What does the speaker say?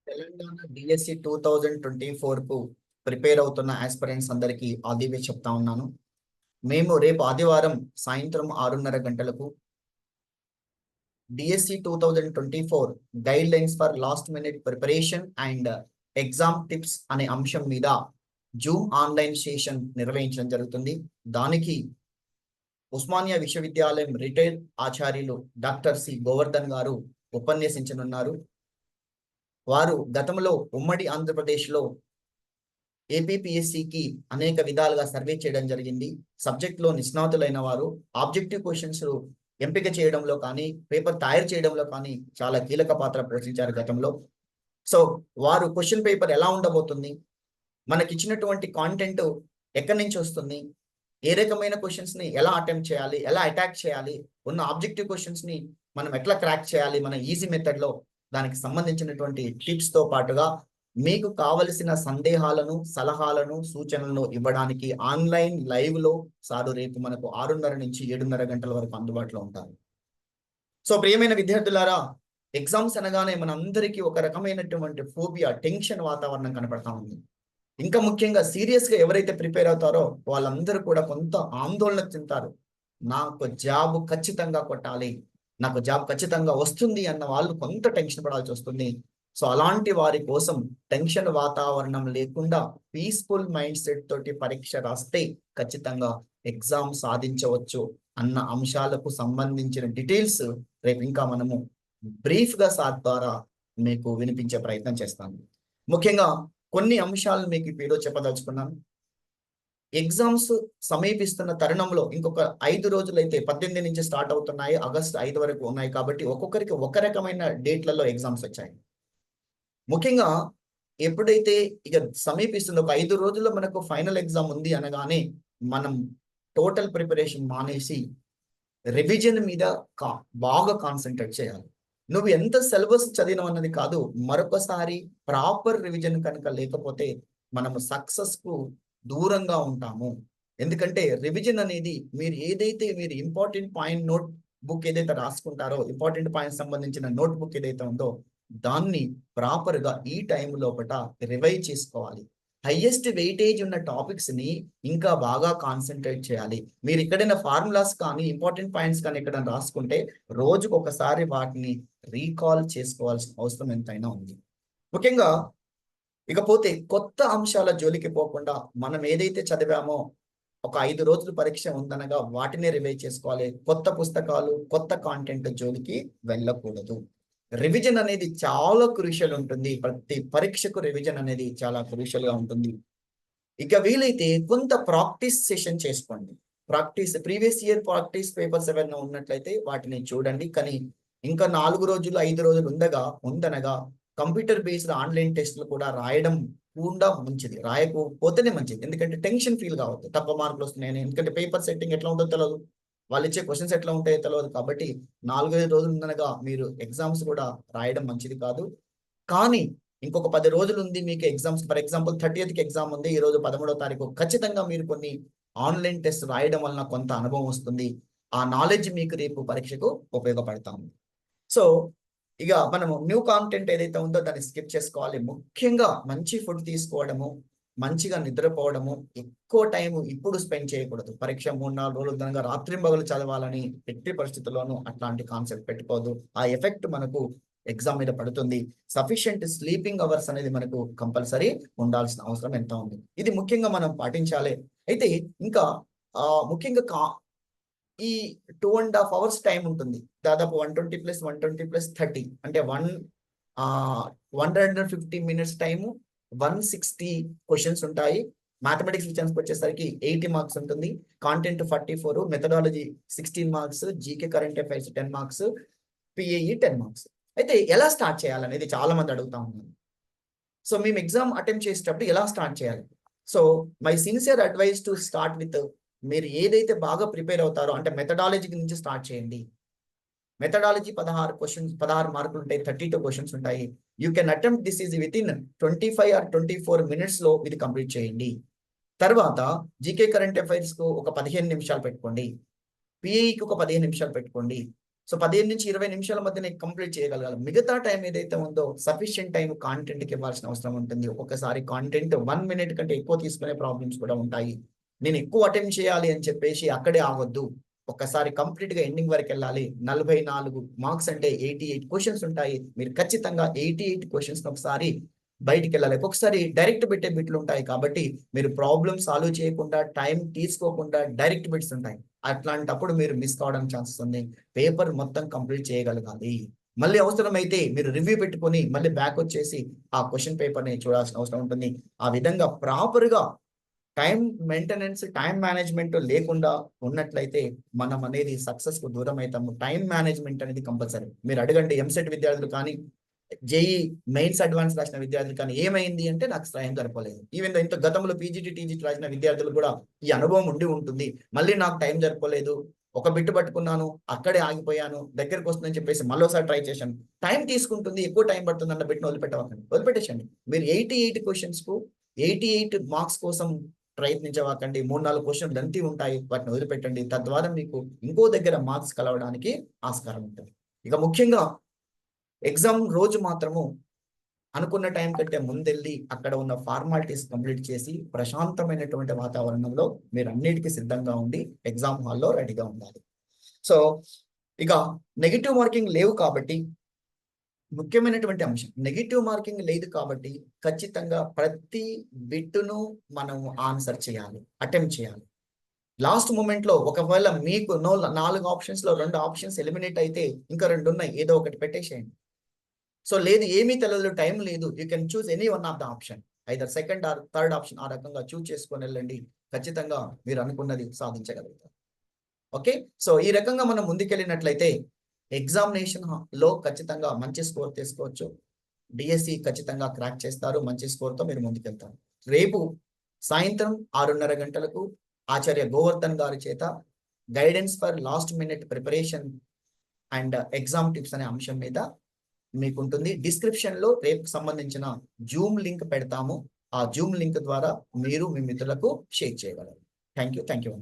Telangana DSC 2024 కు prepare అవుతున్న aspirants అందరికీ ఆల్ ది బెస్ట్ చెప్తా ఉన్నాను. మేము రేపు ఆదివారం సాయంత్రం 6:30 గంటలకు DSC 2024 guide lines for last minute preparation and exam tips అనే అంశం మీద జూమ్ ఆన్లైన్ సెషన్ నిర్వహించడం జరుగుతుంది. దానికి ఉస్మానియా విశ్వవిద్యాలయం రిటైర్డ్ ఆచార్యులు డాక్టర్ సి గోవర్ధన్ గారు ఉపన్యసించనున్నారు. వారు గతంలో ఉమ్మడి ఆంధ్రప్రదేశ్లో ఏపీపీఎస్సికి అనేక విధాలుగా సర్వే చేయడం జరిగింది. సబ్జెక్ట్లో నిష్ణాతులైన వారు ఆబ్జెక్టివ్ క్వశ్చన్స్ ఎంపిక చేయడంలో కానీ పేపర్ తయారు చేయడంలో కానీ చాలా కీలక పాత్ర పోషించారు గతంలో. సో వారు క్వశ్చన్ పేపర్ ఎలా ఉండబోతుంది, మనకిచ్చినటువంటి కాంటెంట్ ఎక్కడి నుంచి వస్తుంది, ఏ రకమైన క్వశ్చన్స్ ని ఎలా అటెంప్ట్ చేయాలి, ఎలా అటాక్ చేయాలి, ఉన్న ఆబ్జెక్టివ్ క్వశ్చన్స్ ని మనం ఎట్లా క్రాక్ చేయాలి మన ఈజీ మెథడ్ లో, దానికి సంబంధించినటువంటి టిప్స్ తో పాటుగా మీకు కావలసిన సందేహాలను, సలహాలను, సూచనలను ఇవ్వడానికి ఆన్లైన్ లైవ్ లో సారు రేపు మనకు 6:30 నుంచి 7:30 గంటల వరకు అందుబాటులో ఉంటారు. సో ప్రియమైన విద్యార్థులారా, ఎగ్జామ్స్ అనగానే మనందరికీ ఒక రకమైనటువంటి ఫోబియా, టెన్షన్ వాతావరణం కనపడతా ఉంది. ఇంకా ముఖ్యంగా సీరియస్ గా ఎవరైతే ప్రిపేర్ అవుతారో వాళ్ళందరూ కూడా కొంత ఆందోళన చెందుతారు. నాకు జాబ్ ఖచ్చితంగా కొట్టాలి, నాకు జాబ్ ఖచ్చితంగా వస్తుంది అన్న వాళ్ళు కొంత టెన్షన్ పడాల్సి వస్తుంది. సో అలాంటి వారి కోసం టెన్షన్ వాతావరణం లేకుండా పీస్ఫుల్ మైండ్ సెట్ తోటి పరీక్ష రాస్తే ఖచ్చితంగా ఎగ్జామ్ సాధించవచ్చు అన్న అంశాలకు సంబంధించిన డీటెయిల్స్ రేపు ఇంకా మనము బ్రీఫ్ గా సార్ ద్వారా మీకు వినిపించే ప్రయత్నం చేస్తాను. ముఖ్యంగా కొన్ని అంశాలను మీకు ఇప్పుడు చెప్పదలుచుకున్నాను. ఎగ్జామ్స్ సమీపిస్తున్న తరుణంలో ఇంకొక 5 రోజులైతే 18 నుంచి స్టార్ట్ అవుతున్నాయి, ఆగస్టు 5 వరకు ఉన్నాయి కాబట్టి ఒక్కొక్కరికి ఒక రకమైన డేట్లలో ఎగ్జామ్స్ వచ్చాయి. ముఖ్యంగా ఎప్పుడైతే ఇక సమీపిస్తుందో ఒక 5 రోజుల్లో మనకు ఫైనల్ ఎగ్జామ్ ఉంది అనగానే మనం టోటల్ ప్రిపరేషన్ మానేసి రివిజన్ మీద బాగా కాన్సన్ట్రేట్ చేయాలి. నువ్వు ఎంత సిలబస్ చదివినావు అన్నది కాదు, మరొకసారి ప్రాపర్ రివిజన్ కనుక లేకపోతే మనము సక్సెస్ కు దూరంగా ఉంటాము. ఎందుకంటే రివిజన్ అనేది మీరు ఇంపార్టెంట్ పాయింట్ నోట్ బుక్ ఏదైతే రాసుకుంటారో, ఇంపార్టెంట్ పాయింట్ సంబంధించిన నోట్ బుక్ ఏదైతే ఉందో దాన్ని ప్రాపర్ గా ఈ టైం లోపల రివైజ్ చేసుకోవాలి. హైయెస్ట్ వెయిటేజ్ ఉన్న టాపిక్స్ ని ఇంకా బాగా కాన్సన్ట్రేట్ చేయాలి. మీరు ఎక్కడైనా ఫార్ములాస్ కానీ ఇంపార్టెంట్ పాయింట్స్ కానీ ఎక్కడైనా రాసుకుంటే రోజుకు ఒకసారి వాటిని రీకాల్ చేసుకోవాల్సిన అవసరం ఎంతైనా ఉంది. ముఖ్యంగా ఇకపోతే కొత్త అంశాల జోలికి పోకుండా మనం ఏదైతే చదివామో ఒక 5 రోజులు పరీక్ష ఉందనగా వాటినే రివైజ్ చేసుకోవాలి. కొత్త పుస్తకాలు, కొత్త కాంటెంట్ జోలికి వెళ్ళకూడదు. రివిజన్ అనేది చాలా క్రూషియల్ ఉంటుంది. ప్రతి పరీక్షకు రివిజన్ అనేది చాలా క్రూషియల్ గా ఉంటుంది. ఇక వీలైతే కొంత ప్రాక్టీస్ సెషన్ చేసుకోండి. ప్రీవియస్ ఇయర్ ప్రాక్టీస్ పేపర్స్ ఏమైనా ఉన్నట్లయితే వాటిని చూడండి. కానీ ఇంకా 4 రోజులు 5 రోజులు ఉందనగా కంప్యూటర్ బేస్డ్ ఆన్లైన్ టెస్ట్లు కూడా రాయడం కూడా మంచిది, రాయకపోతేనే మంచిది. ఎందుకంటే టెన్షన్ ఫీల్ కావద్దు, తక్కువ మార్కులు వస్తున్నాయని. ఎందుకంటే పేపర్ సెట్టింగ్ ఎట్లా ఉంటుందో తెలియదు, వాళ్ళు ఇచ్చే క్వశ్చన్స్ ఎట్లా ఉంటాయో తెలియదు. కాబట్టి 4-5 రోజులు ఉందనగా మీరు ఎగ్జామ్స్ కూడా రాయడం మంచిది కాదు. కానీ ఇంకొక 10 రోజులు ఉంది మీకు exams. For example 30th exam ఉంది, ఈ రోజు 13వ తారీఖు. ఖచ్చితంగా మీరు కొన్ని ఆన్లైన్ టెస్ట్ రాయడం వలన కొంత అనుభవం వస్తుంది. ఆ నాలెడ్జ్ మీకు రేపు పరీక్షకు ఉపయోగపడతాము. సో ఇక మనము న్యూ కాంటెంట్ ఏదైతే ఉందో దాన్ని స్కిప్ చేసుకోవాలి. ముఖ్యంగా మంచి ఫుడ్ తీసుకోవడము, మంచిగా నిద్రపోవడము, ఎక్కువ టైం ఇప్పుడు స్పెండ్ చేయకూడదు. పరీక్ష 3-4 రోజులు దానిగా రాత్రింబగలు చదవాలని ఎట్టి పరిస్థితుల్లోనూ అట్లాంటి కాన్సెప్ట్ పెట్టుకోవద్దు. ఆ ఎఫెక్ట్ మనకు ఎగ్జామ్ మీద పడుతుంది. సఫిషియంట్ స్లీపింగ్ అవర్స్ అనేది మనకు కంపల్సరీ ఉండాల్సిన అవసరం ఎంత ఉంది. ఇది ముఖ్యంగా మనం పాటించాలి. అయితే ఇంకా ముఖ్యంగా ఈ 2.5 hours టైం ఉంటుంది. దాదాపు 120 + 120 + 30 అంటే 150 minutes టైము, 160 క్వశ్చన్స్ ఉంటాయి. మ్యాథమెటిక్స్ విషయానికి వచ్చేసరికి 80 మార్క్స్ ఉంటుంది. Content 44, methodology 16 marks, GK current affairs 10 marks, PAE 10 marks. అయితే ఎలా స్టార్ట్ చేయాలనేది చాలా మంది అడుగుతా ఉన్నారు. సో మేము ఎగ్జామ్ అటెంప్ట్ చేసేటప్పుడు ఎలా స్టార్ట్ చేయాలి? So my sincere advice to start with, మీరు ఏదైతే బాగా ప్రిపేర్ అవుతారో అంటే మెథడాలజీ నుంచి స్టార్ట్ చేయండి. మెథడాలజీ 16 మార్కులు ఉంటాయి, 32 క్వశ్చన్స్ ఉంటాయి. You can attempt this is with in 25 or 24 minutes లో ఇది కంప్లీట్ చేయండి. తర్వాత జీకే కరెంట్ అఫైర్స్ కు ఒక 15 నిమిషాలు పెట్టుకోండి, పిఐకి ఒక 15 నిమిషాలు పెట్టుకోండి, సో 15 నుంచి 20 నిమిషాల మధ్యనే కంప్లీట్ చేయగలగాలి. మిగతా టైం ఏదైతే ఉందో సఫిషియెంట్ టైం కాంటెంట్కి ఇవ్వాల్సిన అవసరం ఉంటుంది. ఒక్కొక్కసారి కాంటెంట్ 1 మినిట్ కంటే ఎక్కువ తీసుకునే ప్రాబ్లమ్స్ కూడా ఉంటాయి. నేను ఎక్కువ అటెంప్ట్ చేయాలి అని చెప్పేసి అక్కడే ఆగొద్దు. ఒక్కసారి కంప్లీట్ గా ఎండింగ్ వరకు వెళ్ళాలి. 44 మార్క్స్ అంటే 88 క్వశ్చన్స్ ఉంటాయి. మీరు ఖచ్చితంగా 88 క్వశ్చన్స్ ఒకసారి బయటికి వెళ్ళాలి. ఒక్కొక్కసారి డైరెక్ట్ పెట్టే బిట్లు ఉంటాయి కాబట్టి మీరు ప్రాబ్లమ్ సాల్వ్ చేయకుండా టైం తీసుకోకుండా డైరెక్ట్ బిట్స్ ఉంటాయి. అట్లాంటప్పుడు మీరు మిస్ కావడానికి ఛాన్సెస్ ఉంది. పేపర్ మొత్తం కంప్లీట్ చేయగలగాలి. మళ్ళీ అవసరమైతే మీరు రివ్యూ పెట్టుకొని మళ్ళీ బ్యాక్ వచ్చేసి ఆ క్వశ్చన్ పేపర్ ని చూడాల్సిన అవసరం ఉంటుంది. ఆ విధంగా ప్రాపర్ గా టైం మెయింటెనెన్స్, టైం మేనేజ్మెంట్ లేకుండా ఉన్నట్లయితే మనం అనేది సక్సెస్ కు దూరం అవుతాము. టైం మేనేజ్మెంట్ అనేది కంపల్సరీ. మీరు అడగండి ఎంసెట్ విద్యార్థులు కానీ, జేఈ మెయిన్స్ అడ్వాన్స్ రాసిన విద్యార్థులు కానీ ఏమైంది అంటే నాకు టైం సరిపోలేదు. ఈవెన్ ఇంత గతంలో పీజీటీ టీజీటీ రాసిన విద్యార్థులు కూడా ఈ అనుభవం ఉండి ఉంటుంది. మళ్ళీ నాకు టైం సరిపోలేదు, ఒక బిట్టు పట్టుకున్నాను, అక్కడే ఆగిపోయాను, దగ్గరకు వస్తుందని చెప్పేసి మళ్ళీసారి ట్రై చేశాను. టైం తీసుకుంటుంది, ఎక్కువ టైం పడుతుంది అన్న బిట్ను వదిలిపెట్టేసండి. మీరు 88 క్వశ్చన్స్ కు 88 మార్క్స్ కోసం ప్రయత్నించవాకండి. 3-4 క్వశ్చన్లు లెంతీ ఉంటాయి, వాటిని వదిలిపెట్టండి. తద్వారా మీకు ఇంకో దగ్గర మార్క్స్ కలవడానికి ఆస్కారం ఉంటుంది. ఇక ముఖ్యంగా ఎగ్జామ్ రోజు మాత్రము అనుకున్న టైం కంటే ముందెళ్ళి అక్కడ ఉన్న ఫార్మాలిటీస్ కంప్లీట్ చేసి ప్రశాంతమైనటువంటి వాతావరణంలో మీరు అన్నిటికీ సిద్ధంగా ఉండి ఎగ్జామ్ హాల్లో రెడీగా ఉండాలి. సో ఇక నెగిటివ్ మార్కింగ్ లేవు కాబట్టి ముఖ్యమైనటువంటి అంశం, నెగిటివ్ మార్కింగ్ లేదు కాబట్టి ఖచ్చితంగా ప్రతి బిట్టును మనం ఆన్సర్ చేయాలి, అటెంప్ట్ చేయాలి. లాస్ట్ మూమెంట్ లో ఒకవేళ మీకు 4 ఆప్షన్స్ లో 2 ఆప్షన్స్ ఎలిమినేట్ అయితే ఇంకా 2 ఉన్నాయి, ఏదో ఒకటి పెట్టేసేయండి. సో లేదు, ఏమీ తెలియదు, టైం లేదు, you can choose any one of the option, either second or third option. ఆ రకంగా చూస్ చేసుకొని వెళ్ళండి. ఖచ్చితంగా మీరు అనుకున్నది సాధించగలుగుతారు. ఓకే, సో ఈ రకంగా మనం ముందుకెళ్ళినట్లయితే ఎగ్జామినేషన్ లో ఖచ్చితంగా మంచి స్కోర్ తీసుకోవచ్చు. డిఎస్సి ఖచ్చితంగా క్రాక్ చేస్తారు. మంచి స్కోర్తో మీరు ముందుకెళ్తారు. రేపు సాయంత్రం 6:30 గంటలకు ఆచార్య గోవర్ధన్ గారి చేత guidance for last minute preparation and exam tips అనే అంశం మీద మీకు ఉంటుంది. డిస్క్రిప్షన్ లో రేపు సంబంధించిన జూమ్ లింక్ పెడతాము. ఆ జూమ్ లింక్ ద్వారా మీరు మీ మిత్రులకు షేర్ చేయగలరు. Thank you.